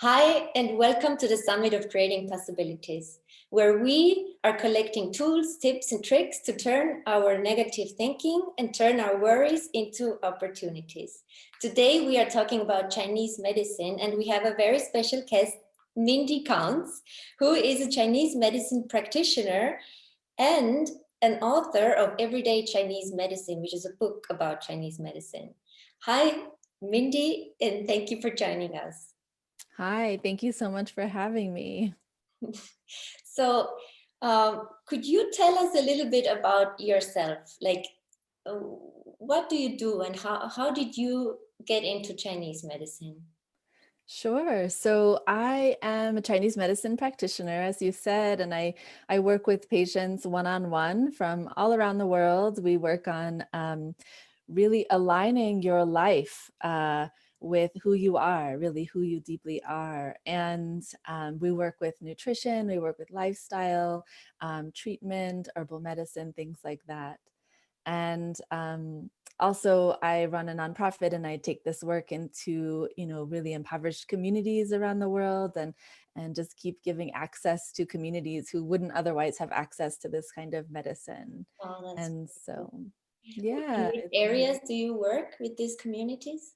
Hi, and welcome to the Summit of Creating Possibilities, where we are collecting tools, tips, and tricks to turn our negative thinking and turn our worries into opportunities. Today, we are talking about Chinese medicine, and we have a very special guest, Mindi K, who is a Chinese medicine practitioner and an author of Everyday Chinese Medicine, which is a book about Chinese medicine. Hi, Mindi, and thank you for joining us. Hi, thank you so much for having me. So, could you tell us a little bit about yourself? Like, uh, what do you do and how did you get into Chinese medicine? Sure. So I am a Chinese medicine practitioner, as you said, and I work with patients one-on-one from all around the world. We work on really aligning your life with who you are, really who you deeply are. And we work with nutrition, we work with lifestyle, treatment, herbal medicine, things like that. And also I run a nonprofit and I take this work into, really impoverished communities around the world and just keep giving access to communities who wouldn't otherwise have access to this kind of medicine. Oh, that's And cool. so, In yeah, which it's areas do you work with these communities?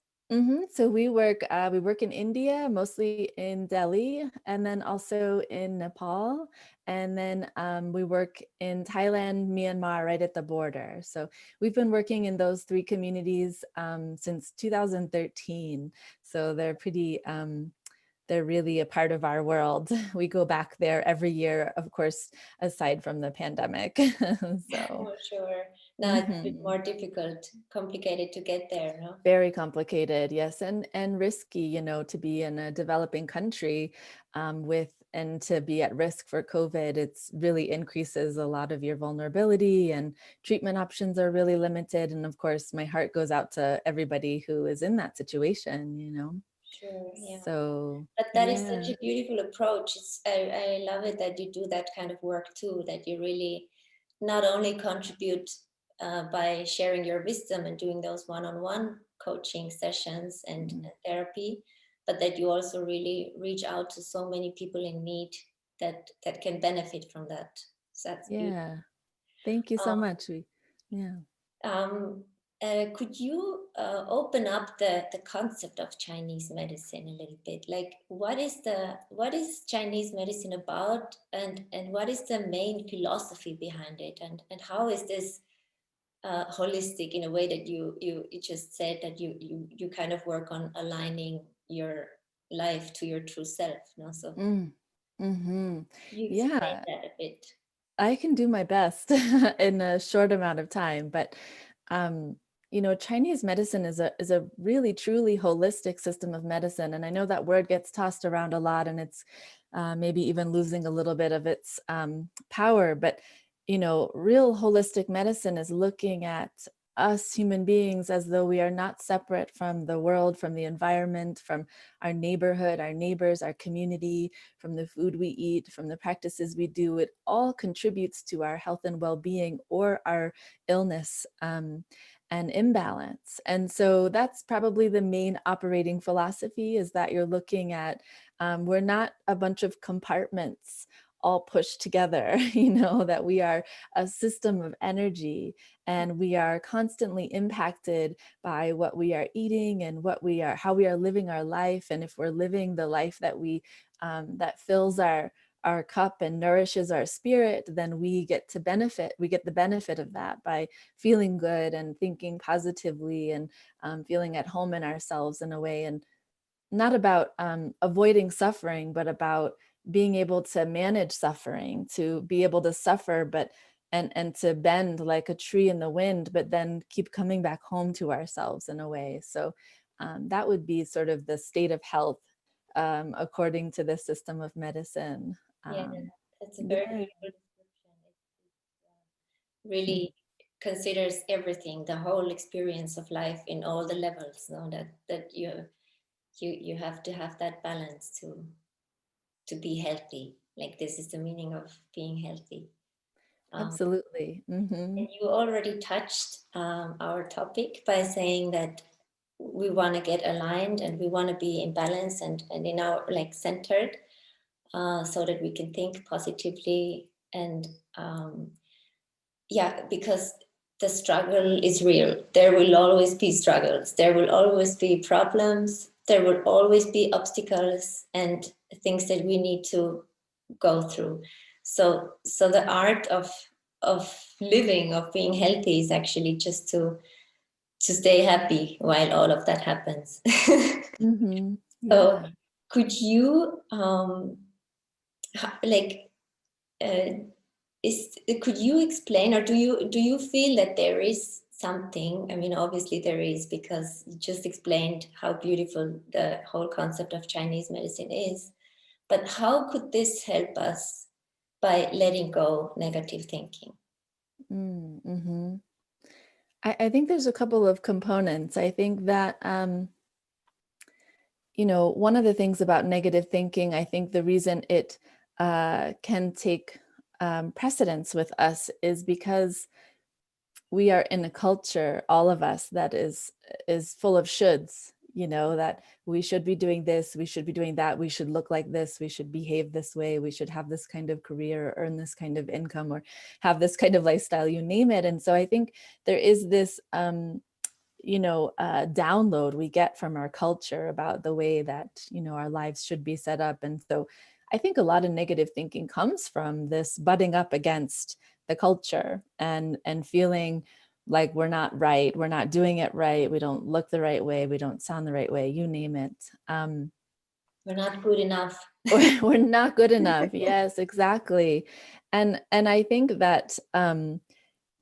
So we work in India, mostly in Delhi, and then also in Nepal, and then we work in Thailand, Myanmar, right at the border. So we've been working in those three communities since 2013. So they're really a part of our world. We go back there every year, of course, aside from the pandemic. So. Oh, sure. Now it's a bit Mhm. more difficult, complicated to get there, no? Very complicated, yes, and risky, to be in a developing country with and to be at risk for COVID. It's really increases a lot of your vulnerability, and treatment options are really limited. And of course, my heart goes out to everybody who is in that situation. Sure, yeah. So But that is such yeah. a beautiful approach. I love it that you do that kind of work too, that you really not only contribute by sharing your wisdom and doing those one-on-one coaching sessions and therapy, but that you also really reach out to so many people in need that can benefit from that. So that's beautiful. Yeah, thank you so Um, much. Yeah. um, could you open up the concept of Chinese medicine a little bit? Like, what is Chinese medicine about, and what is the main philosophy behind it, and how is this holistic in a way that you just said that you kind of work on aligning your life to your true self, no? So Mm. Hmm. you explain Yeah, that a bit. I can do my best in a short amount of time, but um, Chinese medicine is a really truly holistic system of medicine, and I know that word gets tossed around a lot, and it's maybe even losing a little bit of its power. But real holistic medicine is looking at us human beings as though we are not separate from the world, from the environment, from our neighborhood, our neighbors, our community, from the food we eat, from the practices we do. It all contributes to our health and well-being or our illness and imbalance. And so that's probably the main operating philosophy, is that you're looking at, we're not a bunch of compartments all pushed together, that we are a system of energy, and we are constantly impacted by what we are eating and how we are living our life. And if we're living the life that fills our cup and nourishes our spirit, then we get the benefit of that by feeling good and thinking positively and feeling at home in ourselves in a way. And not about avoiding suffering, but about being able to manage suffering, to be able to suffer, but and to bend like a tree in the wind, but then keep coming back home to ourselves in a way. So that would be sort of the state of health according to the system of medicine. Yeah, that's a very Yeah. beautiful description. Really considers everything, the whole experience of life in all the levels, no? That you have to have that balance to be healthy. Like, this is the meaning of being healthy. um, Absolutely. and you already touched our topic by saying that we want to get aligned, and we want to be in balance and in our like centered, so that we can think positively. And yeah, because the struggle is real. There will always be struggles. There will always be problems. There will always be obstacles and things that we need to go through. So the art of living, of being healthy, is actually just to stay happy while all of that happens. Mm-hmm. So Yeah. could you like could you explain, or do you feel that there is something, I mean, obviously there is, because you just explained how beautiful the whole concept of Chinese medicine is, but how could this help us by letting go negative thinking? Mm-hmm. I think there's a couple of components. I think that, one of the things about negative thinking, I think the reason it can take precedence with us is because we are in a culture, all of us, that is full of shoulds, that we should be doing this, we should be doing that, we should look like this, we should behave this way, we should have this kind of career, or earn this kind of income, or have this kind of lifestyle, you name it. And so I think there is this download we get from our culture about the way that our lives should be set up. And so I think a lot of negative thinking comes from this butting up against the culture, and feeling like we're not right, we're not doing it right, we don't look the right way, we don't sound the right way, you name it. We're not good enough. We're not good enough. Yes, exactly. And I think that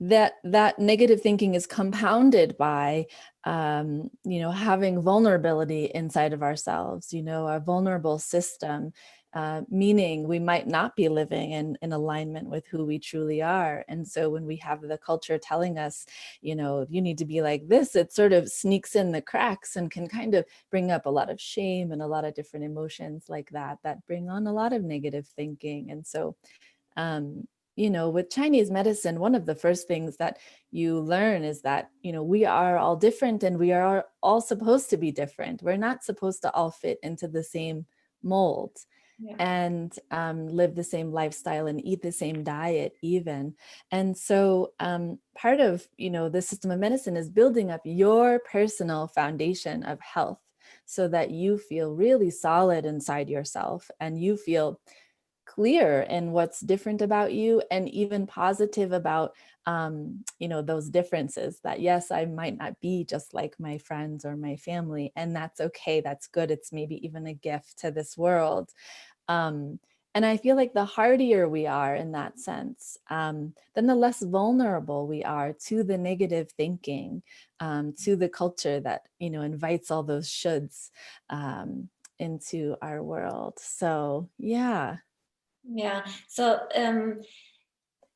that negative thinking is compounded by having vulnerability inside of ourselves, a vulnerable system, meaning we might not be living in alignment with who we truly are. And so when we have the culture telling us, you need to be like this, it sort of sneaks in the cracks and can kind of bring up a lot of shame and a lot of different emotions like that bring on a lot of negative thinking. And so with Chinese medicine, one of the first things that you learn is that, we are all different, and we are all supposed to be different. We're not supposed to all fit into the same mold. Yeah. And live the same lifestyle and eat the same diet even. And so part of, the system of medicine is building up your personal foundation of health, so that you feel really solid inside yourself, and you feel clear in what's different about you, and even positive about those differences, that yes, I might not be just like my friends or my family, and that's okay, that's good, it's maybe even a gift to this world. And I feel like the hardier we are in that sense, then the less vulnerable we are to the negative thinking, to the culture that invites all those shoulds into our world. So yeah. Yeah. So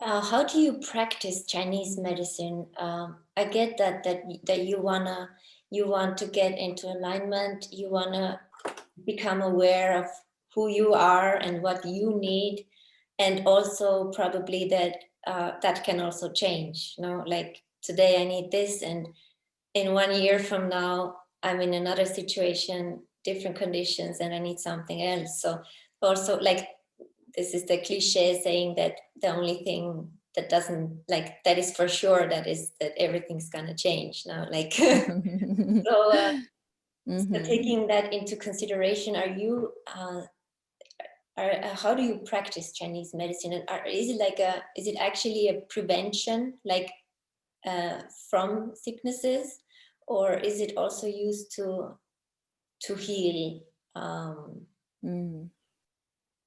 how do you practice Chinese medicine? I get that you want to get into alignment. You want to become aware of who you are and what you need, and also probably that that can also change. Like today I need this, and in 1 year from now I'm in another situation, different conditions, and I need something else. So also, like, this is the cliche saying that the only thing that doesn't, like, that is for sure, that is that everything's gonna change now, like. So so Mm-hmm. taking that into consideration, are you how do you practice Chinese medicine, and is it actually a prevention, like from sicknesses, or is it also used to heal, um, Mm.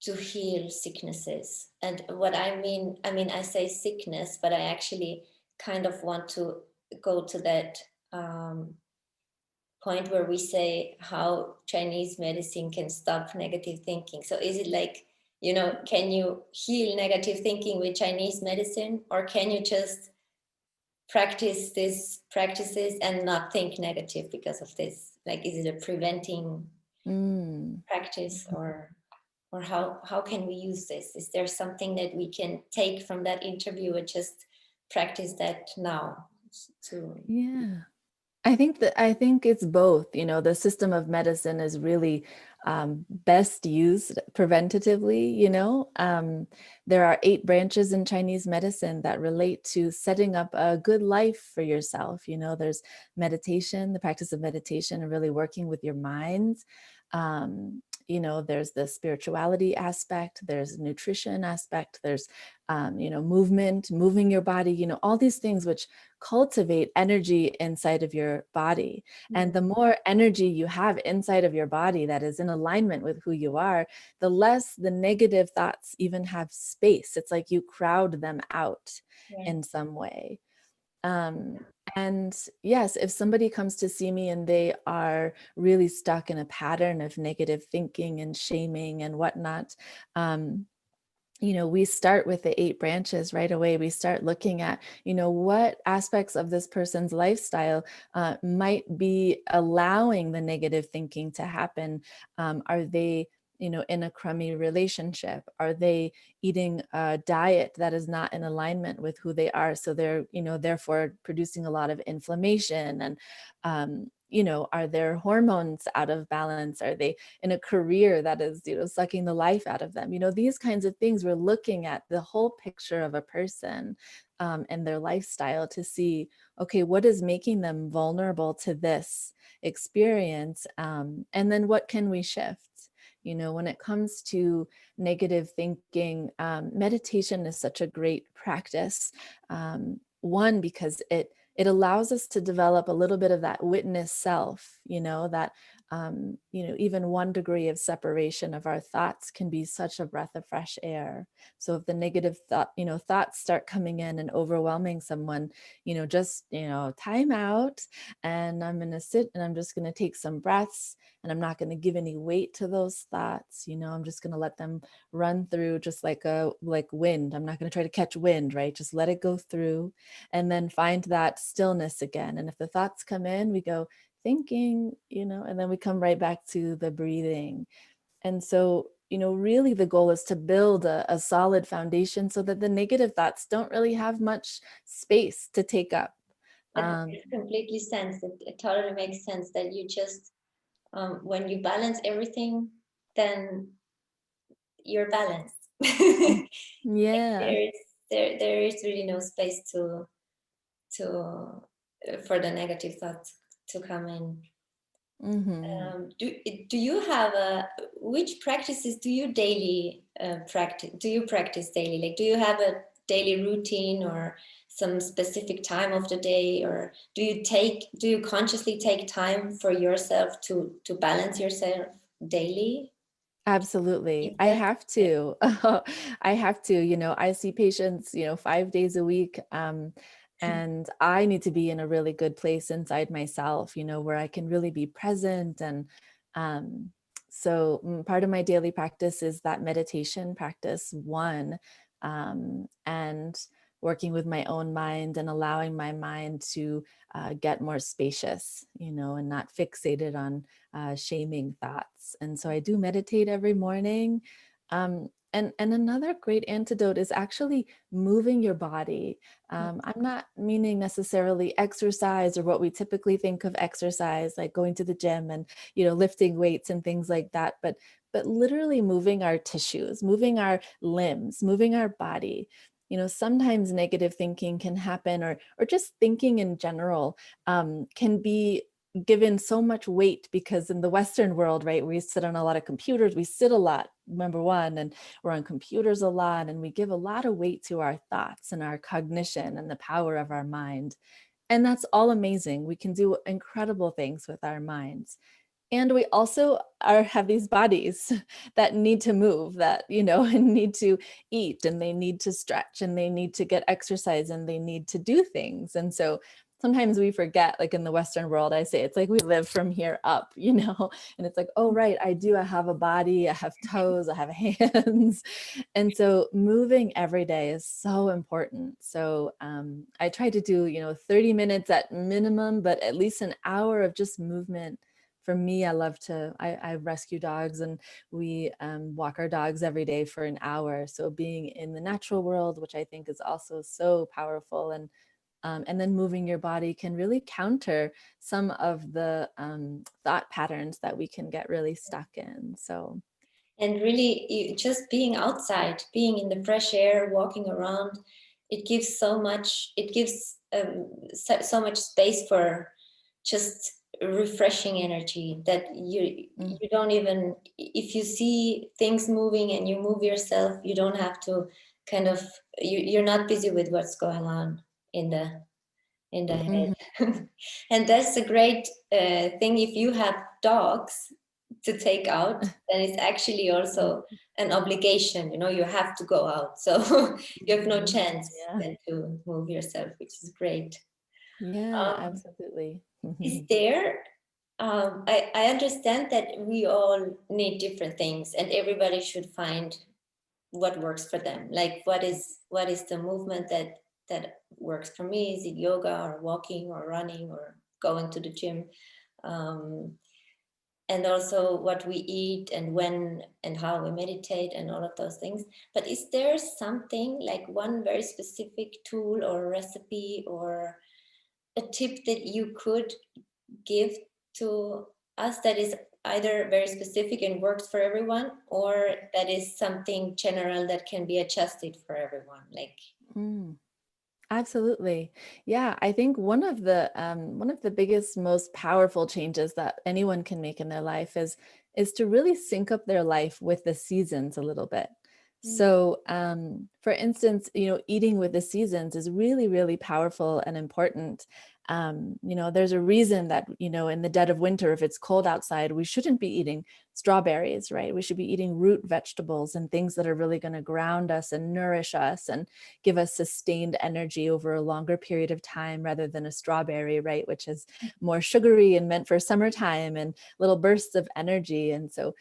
to heal sicknesses? And what I mean, I say sickness, but I actually kind of want to go to that point where we say how Chinese medicine can stop negative thinking. So is it like, can you heal negative thinking with Chinese medicine, or can you just practice these practices and not think negative because of this? Like, is it a preventing Mm. practice, or how can we use this? Is there something that we can take from that interview and just practice that now to Yeah. I think it's both. You know, the system of medicine is really best used preventatively. You know, there are 8 branches in Chinese medicine that relate to setting up a good life for yourself. You know, there's meditation, the practice of meditation, and really working with your mind. You know, there's the spirituality aspect, there's nutrition aspect, there's you know, movement, moving your body. You know, all these things which cultivate energy inside of your body. And the more energy you have inside of your body that is in alignment with who you are, the less the negative thoughts even have space. It's like you crowd them out Yeah. in some way. Um, and yes, if somebody comes to see me and they are really stuck in a pattern of negative thinking and shaming and whatnot, um, you know, we start with the 8 branches right away. We start looking at, you know, what aspects of this person's lifestyle might be allowing the negative thinking to happen. Are they, you know, in a crummy relationship? Are they eating a diet that is not in alignment with who they are? So they're, you know, therefore producing a lot of inflammation. And, you know, are their hormones out of balance? Are they in a career that is, you know, sucking the life out of them? You know, these kinds of things. We're looking at the whole picture of a person and their lifestyle to see, okay, what is making them vulnerable to this experience? And then what can we shift? You know, when it comes to negative thinking, meditation is such a great practice. One, because it allows us to develop a little bit of that witness self, you know, that you know, even 1 degree of separation of our thoughts can be such a breath of fresh air. So if the negative thought, you know, thoughts start coming in and overwhelming someone, you know, just, you know, time out, and I'm going to sit and I'm just going to take some breaths, and I'm not going to give any weight to those thoughts. You know, I'm just going to let them run through just like wind. I'm not going to try to catch wind, right? Just let it go through, and then find that stillness again. And if the thoughts come in, we go, thinking, you know, and then we come right back to the breathing. And so, you know, really the goal is to build a solid foundation so that the negative thoughts don't really have much space to take up. That makes completely sense. It totally makes sense that you just, when you balance everything, then you're balanced. Like Yeah. there is really no space to for the negative thoughts to come in. Mm-hmm. Do you have a which practices do you daily practice? Do you practice daily? Like, do you have a daily routine or some specific time of the day, or do you consciously take time for yourself to balance yourself daily? Absolutely. You I just have to. I have to, you know, I see patients, you know, 5 days a week. And I need to be in a really good place inside myself, you know, where I can really be present. And um, so part of my daily practice is that meditation practice, one, and working with my own mind and allowing my mind to get more spacious, you know, and not fixated on shaming thoughts. And so I do meditate every morning. And another great antidote is actually moving your body. I'm not meaning necessarily exercise or what we typically think of exercise, like going to the gym and, you know, lifting weights and things like that, but literally moving our tissues, moving our limbs, moving our body. You know, sometimes negative thinking can happen, or just thinking in general can be given so much weight because in the Western world, right, we sit on a lot of computers, we sit a lot, number one, and we're on computers a lot, and we give a lot of weight to our thoughts and our cognition and the power of our mind. And that's all amazing. We can do incredible things with our minds. And we also have these bodies that need to move, that, you know, and need to eat, and they need to stretch, and they need to get exercise, and they need to do things. And so sometimes we forget, like in the Western world, I say it's like we live from here up, you know, and it's like, oh, right, I have a body, I have toes, I have hands. And so moving every day is so important. So I try to do, you know, 30 minutes at minimum, but at least an hour of just movement. For me, I rescue dogs, and we walk our dogs every day for an hour. So being in the natural world, which I think is also so powerful, and and then moving your body can really counter some of the thought patterns that we can get really stuck in. So, and really, just being outside, being in the fresh air, walking around, it gives so much. It gives so much space for just refreshing energy that you don't even, if you see things moving and you move yourself, you don't have to kind of, you're not busy with what's going on in the head. And that's a great thing. If you have dogs to take out, then it's actually also an obligation, you have to go out, so you have no chance then to move yourself, which is great. Yeah, absolutely. Is there, I understand that we all need different things and everybody should find what works for them. Like what is the movement that works for me? Is it yoga or walking or running or going to the gym? And also what we eat and when and how we meditate and all of those things. But is there something like one very specific tool or recipe or a tip that you could give to us that is either very specific and works for everyone, or that is something general that can be adjusted for everyone? Like, Absolutely. Yeah, I think one of the biggest, most powerful changes that anyone can make in their life is to really sync up their life with the seasons a little bit. So, for instance, eating with the seasons is really, really powerful and important. There's a reason that, in the dead of winter, if it's cold outside, we shouldn't be eating strawberries, right? We should be eating root vegetables and things that are really going to ground us and nourish us and give us sustained energy over a longer period of time, rather than a strawberry, right? Which is more sugary and meant for summertime and little bursts of energy. And so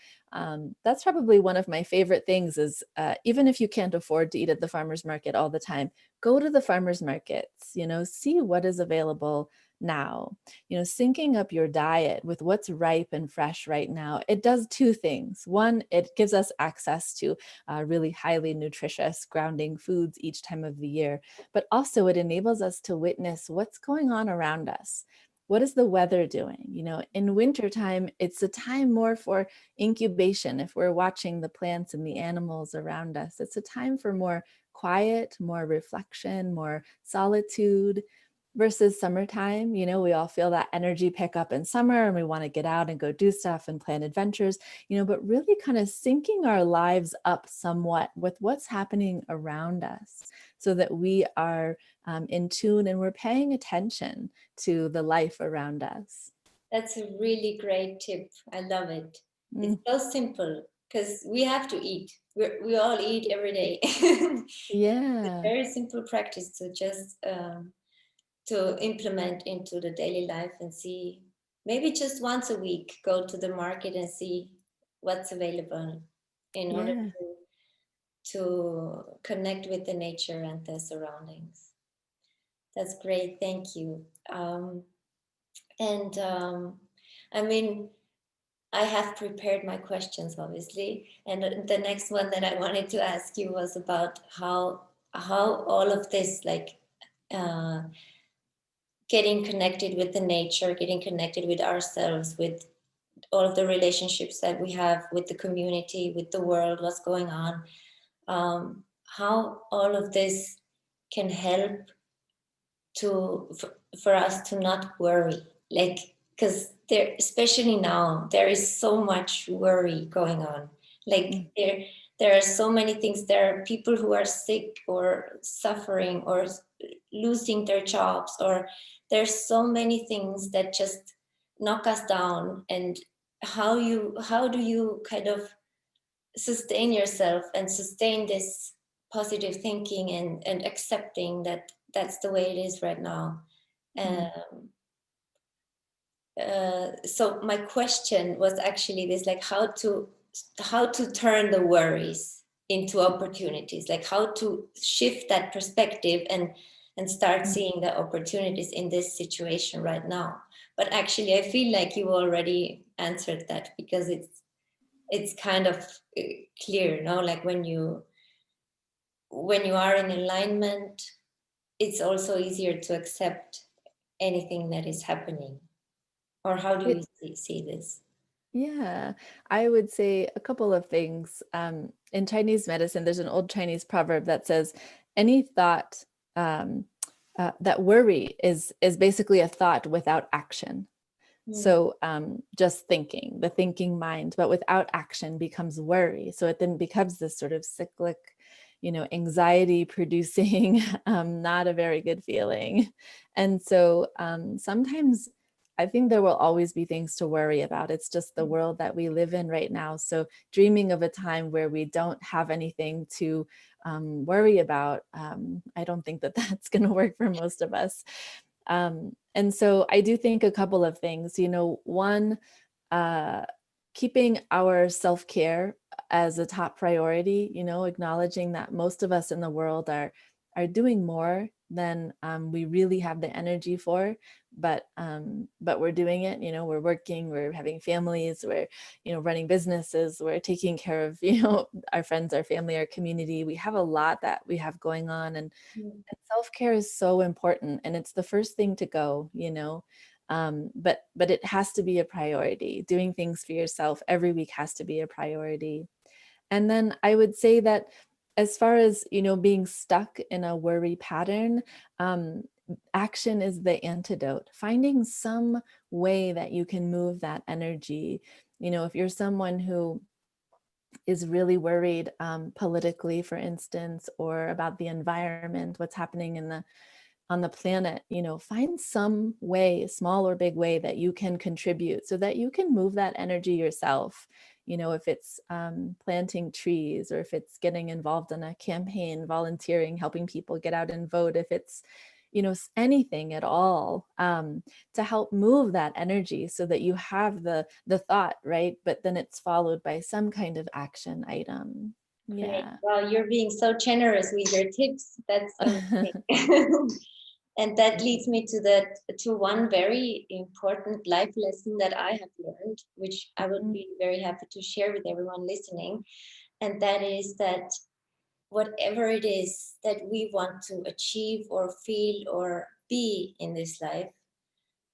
that's probably one of my favorite things is even if you can't afford to eat at the farmer's market all the time, go to the farmer's markets, see what is available now. Syncing up your diet with what's ripe and fresh right now, it does two things. One, it gives us access to really highly nutritious grounding foods each time of the year, but also it enables us to witness what's going on around us. What is the weather doing? In wintertime, it's a time more for incubation. If we're watching the plants and the animals around us, it's a time for more quiet, more reflection, more solitude. Versus summertime, we all feel that energy pick up in summer and we want to get out and go do stuff and plan adventures, but really kind of syncing our lives up somewhat with what's happening around us so that we are in tune and we're paying attention to the life around us. that's a really great tip. I love it. It's so simple because we have to eat. We all eat every day. Yeah. It's a very simple practice to just to implement into the daily life and see, maybe just once a week, go to the market and see what's available in order to connect with the nature and the surroundings. That's great. Thank you. And I mean, I have prepared my questions, obviously. And the next one that I wanted to ask you was about how all of this, like, getting connected with the nature, getting connected with ourselves, with all of the relationships that we have with the community, with the world, what's going on, how all of this can help for us to not worry, like, because there, especially now, there is so much worry going on. Like there are so many things. There are people who are sick or suffering or losing their jobs, or there's so many things that just knock us down. And how do you kind of sustain yourself and sustain this positive thinking and accepting that that's the way it is right now? So my question was actually this, like, how to turn the worries into opportunities, like how to shift that perspective and start seeing the opportunities in this situation right now. But actually I feel like you already answered that, because it's kind of clear, like when you are in alignment it's also easier to accept anything that is happening. Or how do you see this? Yeah, I would say a couple of things. In Chinese medicine, there's an old Chinese proverb that says, any thought um, that worry is basically a thought without action. So just thinking, the thinking mind, but without action becomes worry. So it then becomes this sort of cyclic, anxiety producing, not a very good feeling. And so sometimes I think there will always be things to worry about. It's just the world that we live in right now. So dreaming of a time where we don't have anything to worry about, I don't think that that's going to work for most of us. And so I do think a couple of things, one, keeping our self-care as a top priority, acknowledging that most of us in the world are doing more than we really have the energy for, but we're doing it. We're working, we're having families, we're running businesses, we're taking care of our friends, our family, our community. We have a lot that we have going on, and self-care is so important, and it's the first thing to go, but it has to be a priority. Doing things for yourself every week has to be a priority. And then I would say that as far as, being stuck in a worry pattern, action is the antidote. Finding some way that you can move that energy. If you're someone who is really worried politically, for instance, or about the environment, what's happening on the planet, find some way, small or big way, that you can contribute so that you can move that energy yourself. If it's planting trees, or if it's getting involved in a campaign, volunteering, helping people get out and vote, if it's anything at all, to help move that energy so that you have the thought, right? But then it's followed by some kind of action item. Yeah. Well, you're being so generous with your tips. That's amazing. And that leads me to one very important life lesson that I have learned, which I would be very happy to share with everyone listening. And that is that whatever it is that we want to achieve or feel or be in this life,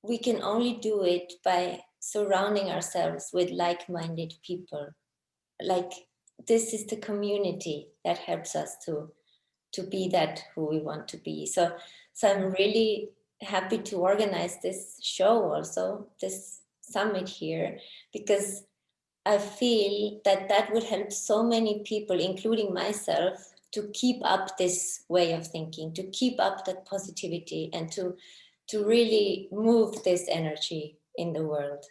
we can only do it by surrounding ourselves with like-minded people. Like, this is the community that helps us to be that who we want to be. So I'm really happy to organize this show, also this summit here, because I feel that would help so many people, including myself, to keep up this way of thinking, to keep up that positivity, and to really move this energy in the world.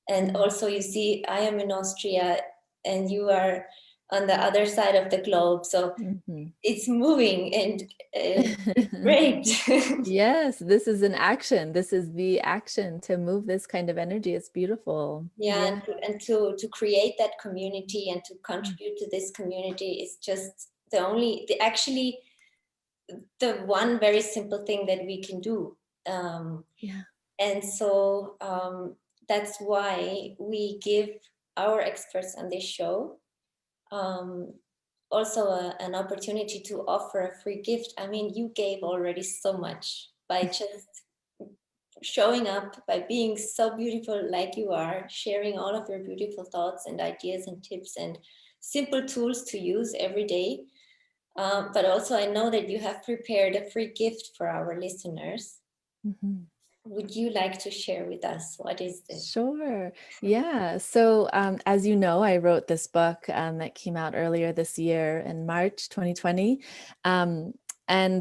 And also, you see, I am in Austria and you are on the other side of the globe. So it's moving, and it's great. Yes, this is an action. This is the action to move this kind of energy. It's beautiful. Yeah, and to create that community and to contribute to this community is just actually the one very simple thing that we can do. And so that's why we give our experts on this show also an opportunity to offer a free gift. I mean, you gave already so much by just showing up, by being so beautiful like you are, sharing all of your beautiful thoughts and ideas and tips and simple tools to use every day. But also, I know that you have prepared a free gift for our listeners. Would you like to share with us? What is this? Sure. Yeah. So as you know, I wrote this book that came out earlier this year in March 2020. And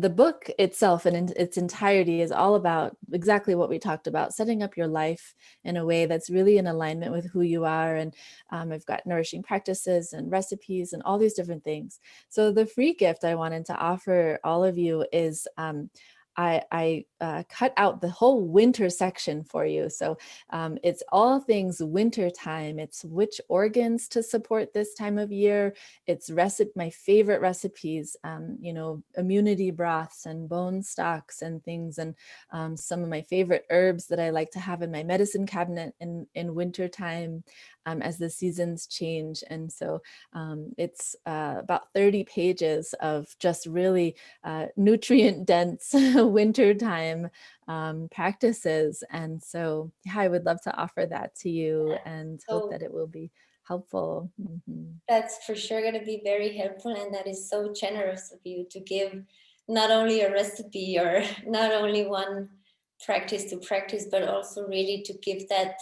the book itself and in its entirety is all about exactly what we talked about, setting up your life in a way that's really in alignment with who you are. And I've got nourishing practices and recipes and all these different things. So the free gift I wanted to offer all of you is I cut out the whole winter section for you. So it's all things winter time. It's which organs to support this time of year. It's my favorite recipes, immunity broths and bone stocks and things, and some of my favorite herbs that I like to have in my medicine cabinet in winter time. as the seasons change. And so it's about 30 pages of just really nutrient dense wintertime practices. And so yeah, I would love to offer that to you and hope So that it will be helpful. Mm-hmm. that's for sure going to be very helpful. And that is so generous of you to give not only a recipe or not only one practice to practice, but also really to give that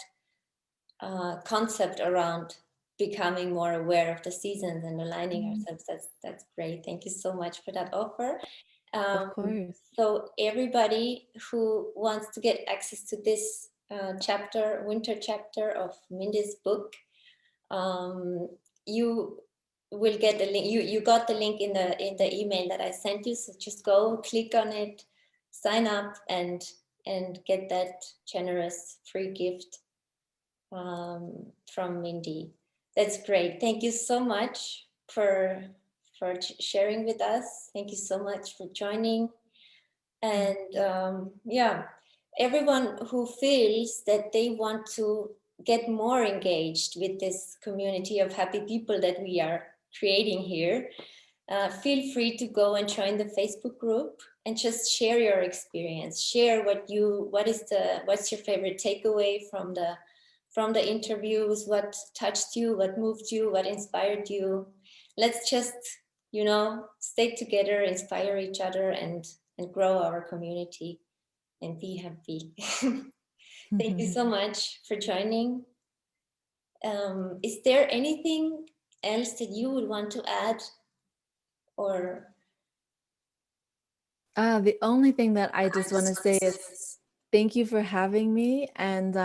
concept around becoming more aware of the seasons and aligning ourselves. That's great. Thank you so much for that offer. Of course. So everybody who wants to get access to this chapter, winter chapter of Mindy's book, you will get the link. You got the link in the email that I sent you. So just go click on it, sign up, and get that generous free gift from Mindy. That's great. Thank you so much for sharing with us. Thank you so much for joining. And yeah, everyone who feels that they want to get more engaged with this community of happy people that we are creating here, feel free to go and join the Facebook group and just share your experience. Share what's your favorite takeaway from the interviews, what touched you, what moved you, what inspired you. Let's just, stay together, inspire each other, and grow our community and be happy. Thank you so much for joining. Is there anything else that you would want to add? Or The only thing that I just want to say is thank you for having me. And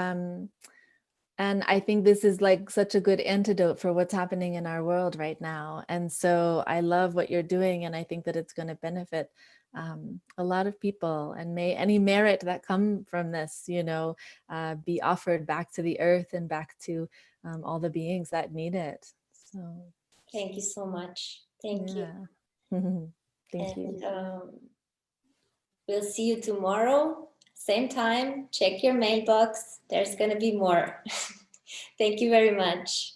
I think this is like such a good antidote for what's happening in our world right now. And so I love what you're doing, and I think that it's going to benefit a lot of people. And may any merit that come from this, be offered back to the earth and back to all the beings that need it. So thank you so much. Thank you. Thank you. We'll see you tomorrow, same time. Check your mailbox. There's going to be more. Thank you very much.